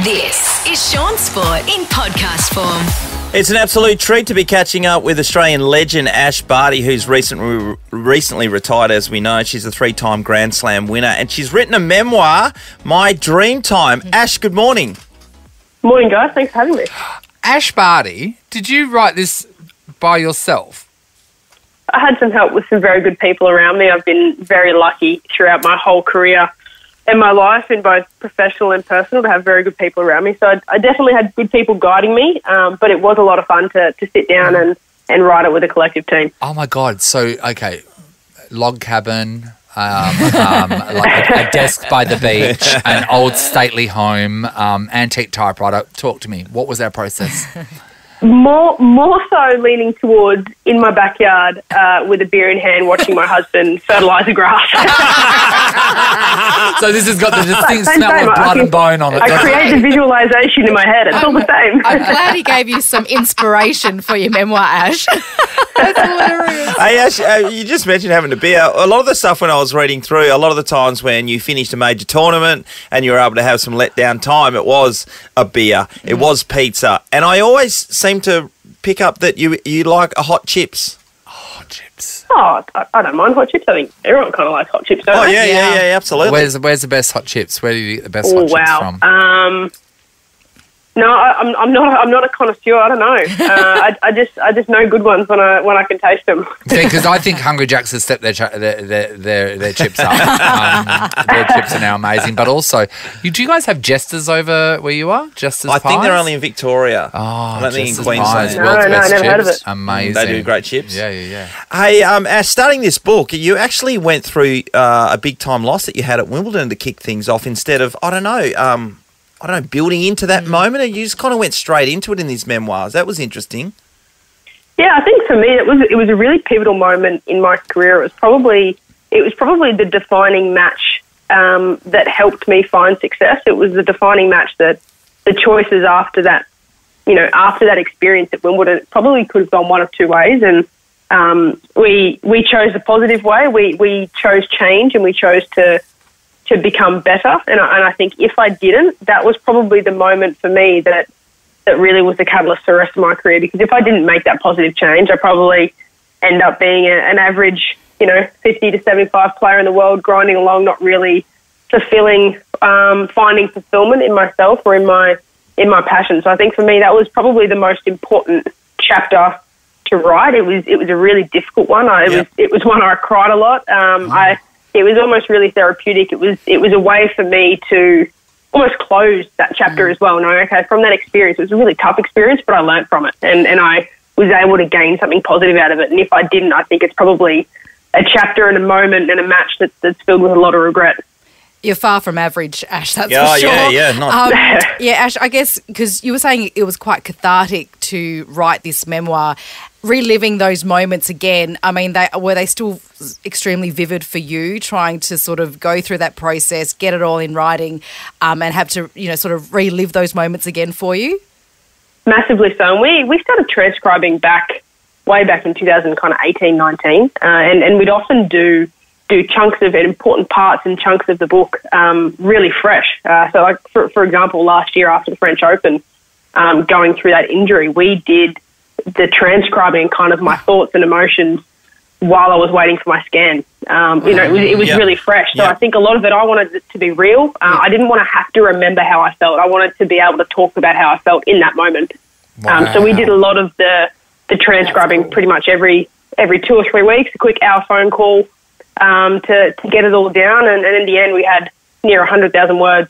This is Shaun Sport in podcast form. It's an absolute treat to be catching up with Australian legend Ash Barty, who's recently retired, as we know. She's a three-time Grand Slam winner, and she's written a memoir, My Dream Time. Ash, good morning. Morning, guys. Thanks for having me. Ash Barty, did you write this by yourself? I had some help with some very good people around me. I've been very lucky throughout my whole career and my life, in both professional and personal, to have very good people around me. So I definitely had good people guiding me, but it was a lot of fun to sit down and write it with a collective team. Oh, my God. So, okay, log cabin, like a desk by the beach, an old stately home, antique typewriter. Talk to me. What was our process? More so leaning towards in my backyard with a beer in hand, watching my husband fertilise the grass. So this has got the distinct smell of blood and bone on it. I create the visualisation in my head. It's all the same. I'm glad he gave you some inspiration for your memoir, Ash. That's hilarious. Hey, Ash, you just mentioned having a beer. A lot of the stuff when I was reading through, a lot of the times when you finished a major tournament and you were able to have some letdown time, it was a beer, it was pizza. And I always seem to pick up that you like hot chips. Hot chips. Oh, I don't mind hot chips. I think everyone kind of likes hot chips, don't they? Yeah, absolutely. Where's the best hot chips? Where do you get the best hot chips from? No, I'm not a connoisseur. I don't know. I just know good ones when I can taste them. Because I think Hungry Jack's has stepped their chips up. Their chips are now amazing. But also, do you guys have Jesters over where you are? Jesters I pies? think they're only in Victoria. Oh, I don't think in Jesters Queensland. pies, No, world's best never heard of chips. it. Amazing. They do great chips. Yeah. Hey, Ash, starting this book, you actually went through a big-time loss that you had at Wimbledon to kick things off instead of, building into that moment, and you just kind of went straight into it in these memoirs. That was interesting. Yeah, I think for me it was a really pivotal moment in my career. It was probably the defining match that helped me find success. It was the defining match that the choices after that experience at Wimbledon probably could have gone one of two ways, and we chose the positive way. We chose change, and we chose to become better. And I think if I didn't, that was probably the moment for me that really was the catalyst for the rest of my career. Because if I didn't make that positive change, I probably end up being an average, 50 to 75 player in the world, grinding along, not really fulfilling, finding fulfillment in myself or in my passion. So I think for me, that was probably the most important chapter to write. It was a really difficult one. It was one I cried a lot. It was almost really therapeutic. It was a way for me to almost close that chapter as well. From that experience, it was a really tough experience, but I learned from it, and I was able to gain something positive out of it. And if I didn't, I think it's probably a chapter and a moment and a match that's filled with a lot of regret. You're far from average, Ash, that's Yeah, for sure. yeah. Ash, I guess because you were saying it was quite cathartic to write this memoir, reliving those moments again. I mean, were they still extremely vivid for you, trying to sort of go through that process, get it all in writing, and have to, sort of relive those moments again for you? Massively so. And we started transcribing way back in 2018, 19, and we'd often do chunks of it, important parts and chunks of the book really fresh. So like, for example, last year after the French Open, going through that injury, we did the transcribing kind of my thoughts and emotions while I was waiting for my scan. It was really fresh. So I think a lot of it, I wanted it to be real. I didn't want to have to remember how I felt. I wanted to be able to talk about how I felt in that moment. Wow. So we did a lot of the transcribing pretty much every 2 or 3 weeks, a quick hour phone call to get it all down. And in the end, we had near 100,000 words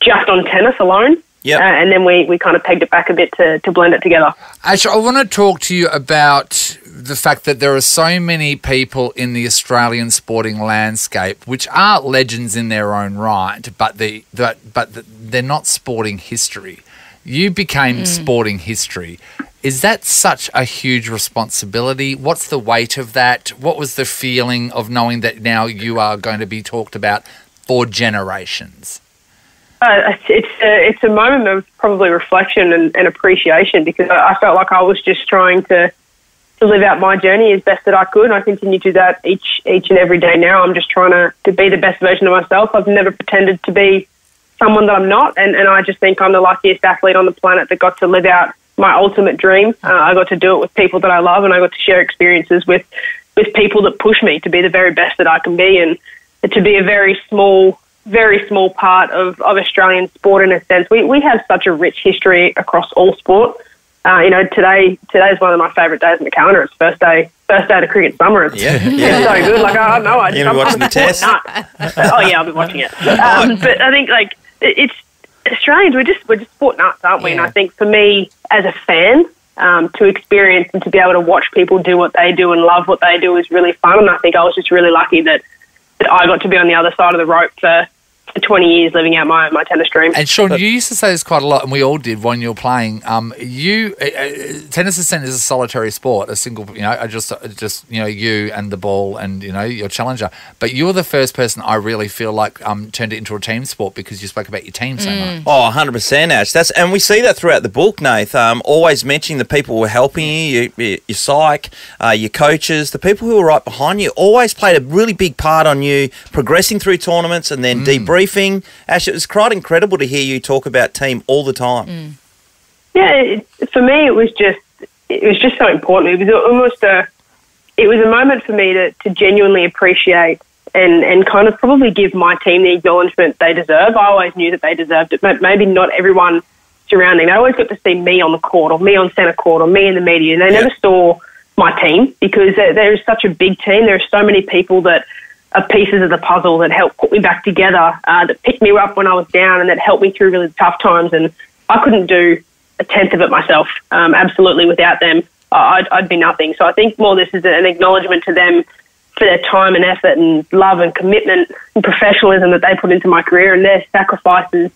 just on tennis alone. Yep. And then we kind of pegged it back a bit to blend it together. Ash, I want to talk to you about the fact that there are so many people in the Australian sporting landscape which are legends in their own right, but they're not sporting history. You became sporting history. Is that such a huge responsibility? What's the weight of that? What was the feeling of knowing that now you are going to be talked about for generations? It's a moment of probably reflection and appreciation, because I felt like I was just trying to live out my journey as best that I could, and I continue to do that each and every day now. I'm just trying to be the best version of myself. I've never pretended to be someone that I'm not, and I just think I'm the luckiest athlete on the planet that got to live out my ultimate dream. I got to do it with people that I love, and I got to share experiences with people that push me to be the very best that I can be, and to be a very small part of Australian sport in a sense. We have such a rich history across all sport. Today is one of my favourite days in the calendar. It's first day of cricket summer. It's so good. Like, I don't know. I'm watching the test. Oh yeah, I'll be watching it. But I think it's Australians. We're just sport nuts, aren't we? Yeah. And I think for me as a fan, to experience and to be able to watch people do what they do and love what they do is really fun. And I think I was just really lucky that I got to be on the other side of the rope for 20 years living out my tennis dream. And Shaun, you used to say this quite a lot, and we all did when you were playing. Tennis is seen as a solitary sport, a single, just you and the ball and your challenger. But you're the first person I really feel like turned it into a team sport because you spoke about your team so much. Oh, 100%, Ash. And we see that throughout the book, Nath. Always mentioning the people who are helping you, your psych, your coaches, the people who are right behind you. Always played a really big part on you progressing through tournaments and then debriefing. Ash, it was quite incredible to hear you talk about team all the time. Yeah, for me, it was just so important. It was it was a moment for me to genuinely appreciate and kind of probably give my team the acknowledgement they deserve. I always knew that they deserved it. Maybe not everyone surrounding. They always got to see me on the court or me on centre court or me in the media. And they never saw my team because there is such a big team. There are so many people that are pieces of the puzzle that helped put me back together, that picked me up when I was down and that helped me through really tough times. And I couldn't do a tenth of it myself. Absolutely, without them, I'd be nothing. So I think more this is an acknowledgement to them for their time and effort and love and commitment and professionalism that they put into my career and their sacrifices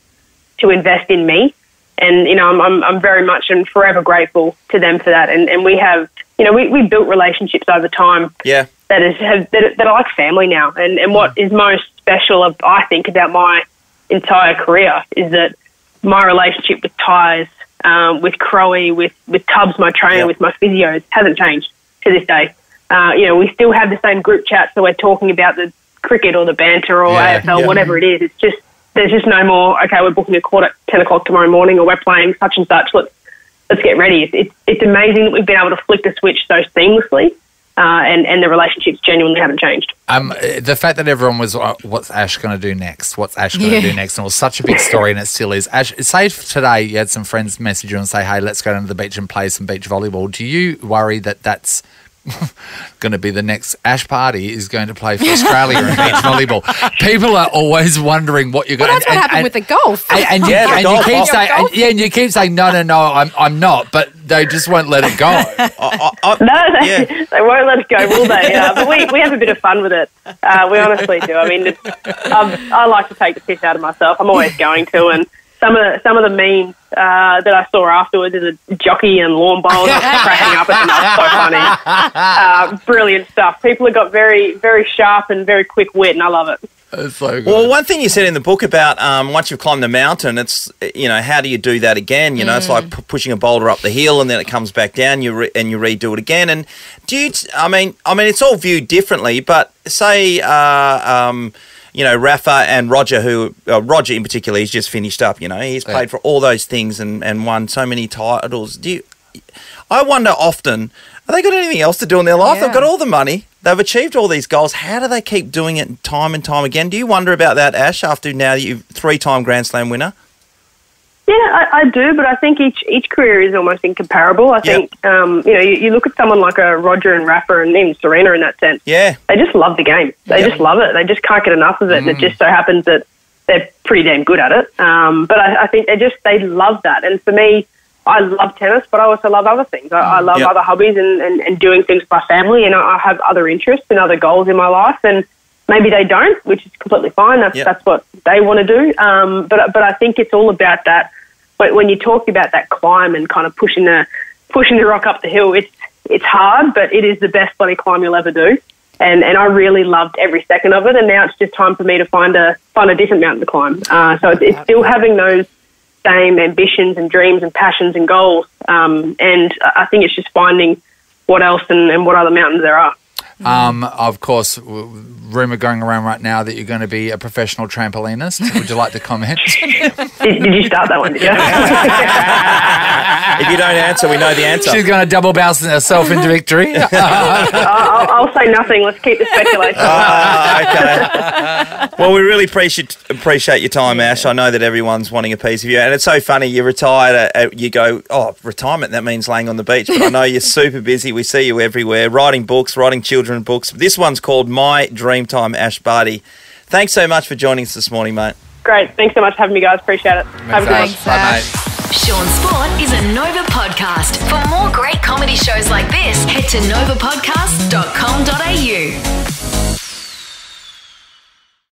to invest in me. And, I'm very much and forever grateful to them for that. And we have, we built relationships over time. Yeah. That are like family now. And what is most special, I think, about my entire career is that my relationship with Tyes, with Crowe, with Tubbs, my trainer, with my physios, hasn't changed to this day. We still have the same group chats, so we're talking about the cricket or the banter or AFL, whatever it is. It's just, there's just no more, okay, we're booking a court at 10 o'clock tomorrow morning or we're playing such and such. Let's get ready. It's amazing that we've been able to flick the switch so seamlessly. And the relationships genuinely haven't changed. The fact that everyone was, what's Ash going to do next? What's Ash going to do next? And it was such a big story, and it still is. Ash, say today you had some friends message you and say, hey, let's go down to the beach and play some beach volleyball. Do you worry that that's going to be the next Ash Barty is going to play for Australia in beach volleyball? People are always wondering what you're going to do. That's what happened with the golf. And you keep saying, no, I'm not, but they just won't let it go. They won't let it go, will they? But we have a bit of fun with it. We honestly do. I mean, I like to take the piss out of myself. I'm always going to, and some of the memes that I saw afterwards is a jockey and lawn bowler cracking up at them. So funny. Brilliant stuff. People have got very, very sharp and very quick wit, and I love it. That's so good. Well, one thing you said in the book about once you've climbed the mountain, it's how do you do that again? It's like pushing a boulder up the hill and then it comes back down. You redo it again. And do you? I mean, it's all viewed differently. But say, Rafa and Roger, Roger in particular, he's just finished up. He's played for all those things and won so many titles. I wonder often, have they got anything else to do in their life? They've got all the money. They've achieved all these goals. How do they keep doing it time and time again? Do you wonder about that, Ash, after now you're 3-time Grand Slam winner? Yeah, I do, but I think each career is almost incomparable. I think, you look at someone like a Roger and Rafa and even Serena in that sense. Yeah. They just love the game. They just love it. They just can't get enough of it, and it just so happens that they're pretty damn good at it. But I think they love that. And for me, I love tennis, but I also love other things. I love other hobbies and doing things with my family, and I have other interests and other goals in my life, and maybe they don't, which is completely fine. That's what they want to do. But I think it's all about that. But when you talk about that climb and kind of pushing the rock up the hill, it's hard, but it is the best bloody climb you'll ever do. And I really loved every second of it. And now it's just time for me to find a different mountain to climb. So it's still having those same ambitions and dreams and passions and goals. And I think it's just finding what else and what other mountains there are. Of course, rumour going around right now that you're going to be a professional trampolinist. Would you like to comment? Did you start that one, did you? If you don't answer, we know the answer. She's going to double bounce herself into victory. I'll say nothing. Let's keep the speculation. Okay. Well, we really appreciate your time, Ash. I know that everyone's wanting a piece of you. And it's so funny, you retired, you go, retirement, that means laying on the beach. But I know you're super busy. We see you everywhere, writing books, writing children's books. This one's called My Dreamtime, Ash Barty. Thanks so much for joining us this morning, mate. Great. Thanks so much for having me, guys. Appreciate it. Have a good one. Thanks, Bye, Ash. mate. Shaun Sport is a Nova podcast. For more great comedy shows like this, head to novapodcast.com.au.